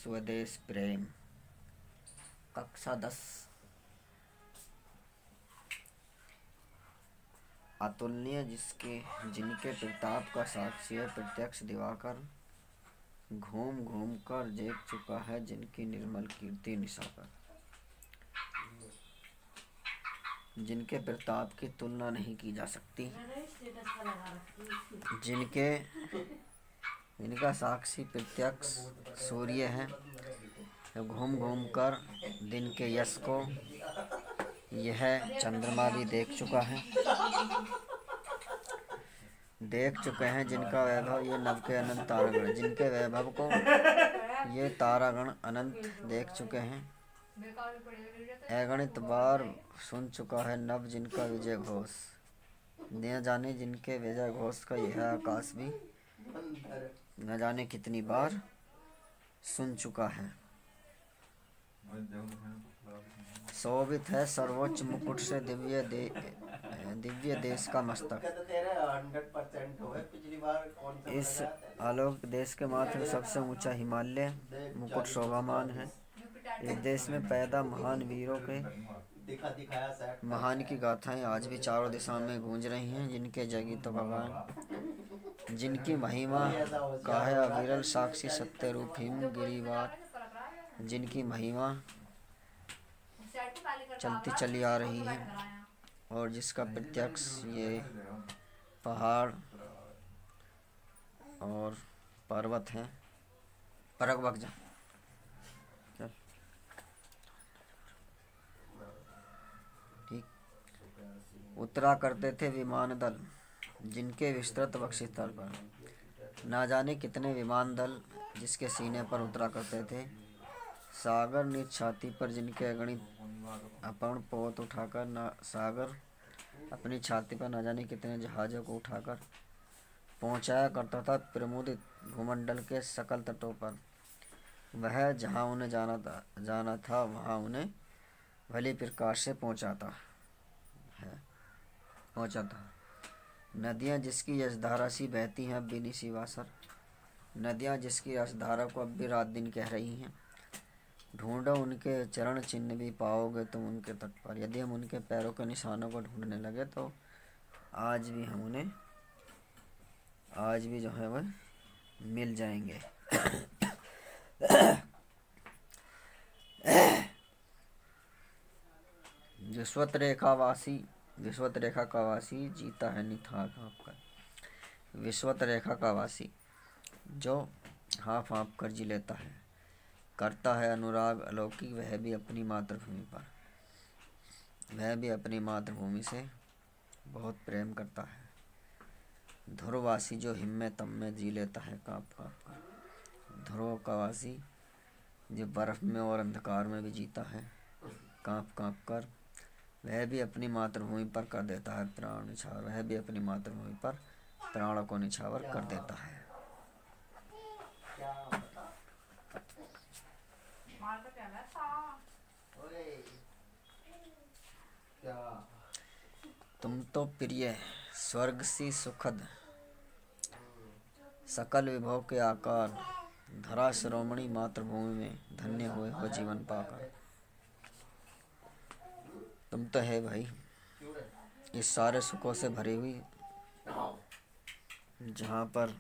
स्वदेश प्रेम। कक्षा 10। अतुलनीय जिनके प्रताप का साक्षी है प्रत्यक्ष दिवाकर, घूम घूम कर देख चुका है जिनकी निर्मल कीर्ति निशाकर। जिनके प्रताप की तुलना नहीं की जा सकती, जिनका साक्षी प्रत्यक्ष सूर्य है, घूम घूम कर दिन के यश को यह चंद्रमा भी देख चुका है। देख चुके हैं जिनका वैभव ये नभ के अनंत तारागण, जिनके वैभव को ये तारागण अनंत देख चुके हैं। अगणित बार सुन चुका है नभ जिनका विजय घोष, न जाने जिनके विजय घोष का यह आकाश भी न जाने कितनी बार सुन चुका है। शोभित है सर्वोच्च मुकुट से दिव्य देश का मस्तक। इस आलोक देश के मात्र में सबसे ऊंचा हिमालय मुकुट शोभामान है। इस देश में पैदा महान वीरों के महान की गाथाएं आज भी चारों दिशाओं में गूंज रही हैं। जिनके जगीतों का गान, जिनकी महिमा का है अविरल साक्षी सत्य रूप हिम गिरिवार, जिनकी महिमा चलती चली आ रही है और जिसका प्रत्यक्ष ये पहाड़ और पर्वत हैं। परक बक जा ठीक। उतरा करते थे विमान दल जिनके विस्तृत वक्षस्थल पर, ना जाने कितने विमान दल जिसके सीने पर उतरा करते थे। सागर निज छाती पर जिनके अगणित अपर्ण पोत उठाकर, ना सागर अपनी छाती पर ना जाने कितने जहाज़ों को उठाकर पहुंचाया करता था प्रमुदित भूमंडल के सकल तटों पर। वह जहां उन्हें जाना था वहां उन्हें भली प्रकार से पहुंचाता। नदियां जिसकी यशधारा सी बहती हैं अब भी निशिवासर, नदियां जिसकी यशधारा को अब भी रात दिन कह रही हैं। ढूंढो उनके चरण चिन्ह भी पाओगे तुम उनके तट पर। यदि हम उनके पैरों के निशानों को ढूंढने लगे तो आज भी जो है वह मिल जाएंगे। विश्वत रेखा का वासी जीता है निथाक आपका। विश्वत रेखा का वासी जो हाँफ हाँफ कर जी लेता है, करता है अनुराग अलौकिक, वह भी अपनी मातृभूमि से बहुत प्रेम करता है। ध्रुववासी जो हिम में तम में जी लेता है काँप काँप कर। ध्रुव का वासी जो बर्फ में और अंधकार में भी जीता है काँप काँप कर, वह भी अपनी मातृभूमि पर कर देता है प्राण निछावर। वह भी अपनी मातृभूमि पर प्राणों को निछावर कर देता है। तुम तो प्रिय स्वर्ग सी सुखद सकल विभव के आकार, धरा शिरोमणि मातृभूमि में धन्य हुए हो जीवन पाकर। तुम तो है भाई इस सारे सुखों से भरी हुई, जहाँ पर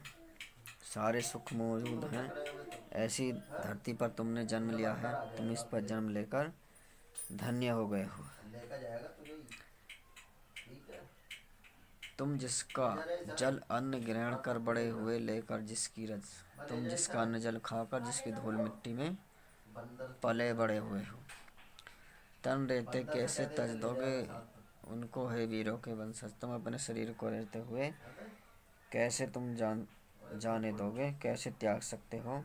सारे सुख मौजूद हैं, ऐसी धरती पर तुमने जन्म लिया है। तुम इस पर जन्म लेकर धन्य हो गए हो। तुम जिसका जल अन्न ग्रहण कर बड़े हुए लेकर जिसकी रज, तुम जिसका अन्न जल खाकर जिसकी धूल मिट्टी में पले बड़े हुए हो। तन रहते कैसे तज दोगे उनको है वीरों के वंशज। तुम अपने शरीर को रहते हुए कैसे तुम जाने दोगे, कैसे त्याग सकते हो।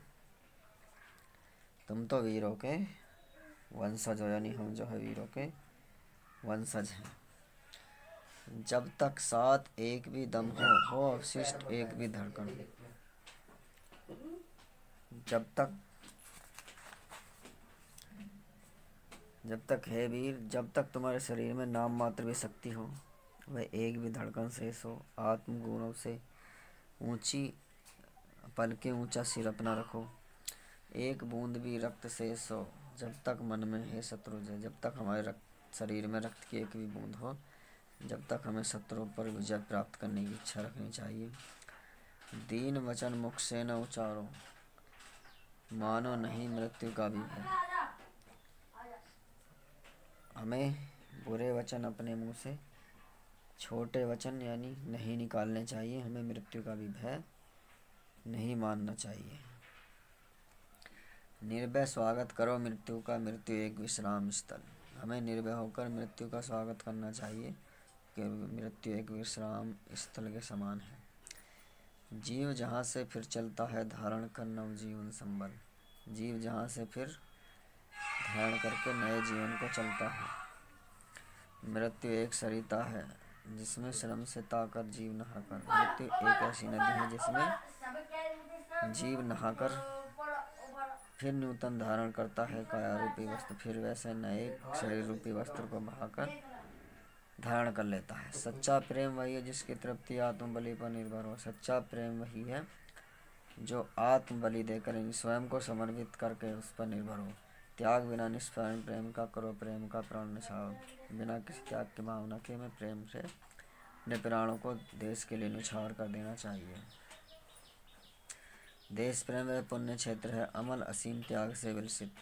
तुम तो वीरों के वंशज हो, यानी हम जो है वीरों के वंशज हैं। जब तक साथ एक भी दम हो अवशिष्ट एक भी धड़कन। जब तक है वीर, जब तक तुम्हारे शरीर में नाम मात्र भी शक्ति हो, वह एक भी धड़कन शेष हो। आत्मगुणों से ऊंची पलके ऊंचा सिर अपना रखो। एक बूंद भी रक्त से सो, जब तक मन में है शत्रु जय। जब तक हमारे शरीर में रक्त की एक भी बूंद हो, जब तक हमें शत्रुओं पर विजय प्राप्त करने की इच्छा रखनी चाहिए। दीन वचन मुख से न उचारो, मानो नहीं मृत्यु का भी भय। हमें बुरे वचन अपने मुंह से, छोटे वचन यानी नहीं निकालने चाहिए। हमें मृत्यु का भी भय नहीं मानना चाहिए। निर्भय स्वागत करो मृत्यु का, मृत्यु एक विश्राम स्थल। हमें निर्भय होकर मृत्यु का स्वागत करना चाहिए कि मृत्यु एक विश्राम स्थल के समान है। जीव जहाँ से फिर चलता है, धारण कर नवजीवन संबल। जीव जहाँ से फिर धारण करके नए जीवन को चलता है। मृत्यु एक सरिता है जिसमें श्रम से ताकर जीव नहाकर। मृत्यु एक ऐसी नदी है जिसमें जीव नहाकर फिर नूतन धारण करता है काया रूपी वस्त्र। फिर वैसे नए शरीर रूपी वस्त्र को बहाकर धारण कर लेता है। सच्चा प्रेम वही है जिसकी तृप्ति आत्मबलि पर निर्भर हो। सच्चा प्रेम वही है जो आत्मबलि देकर स्वयं को समर्पित करके उस पर निर्भर हो। त्याग बिना निष्फल प्रेम का, करो प्रेम का प्राण निछावर। बिना किसी त्याग की भावना के हमें प्रेम से अपने प्राणों को देश के लिए निछावर कर देना चाहिए। देश प्रेम वह पुण्य क्षेत्र है, अमल असीम त्याग से विकसित।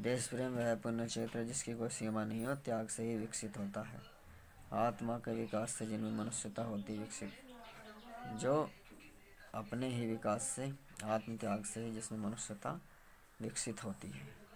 देश प्रेम वह पुण्य क्षेत्र जिसकी कोई सीमा नहीं हो, त्याग से ही विकसित होता है। आत्मा के विकास से जिनमें मनुष्यता होती विकसित, जो अपने ही विकास से, आत्म त्याग से ही जिसमें मनुष्यता विकसित होती है।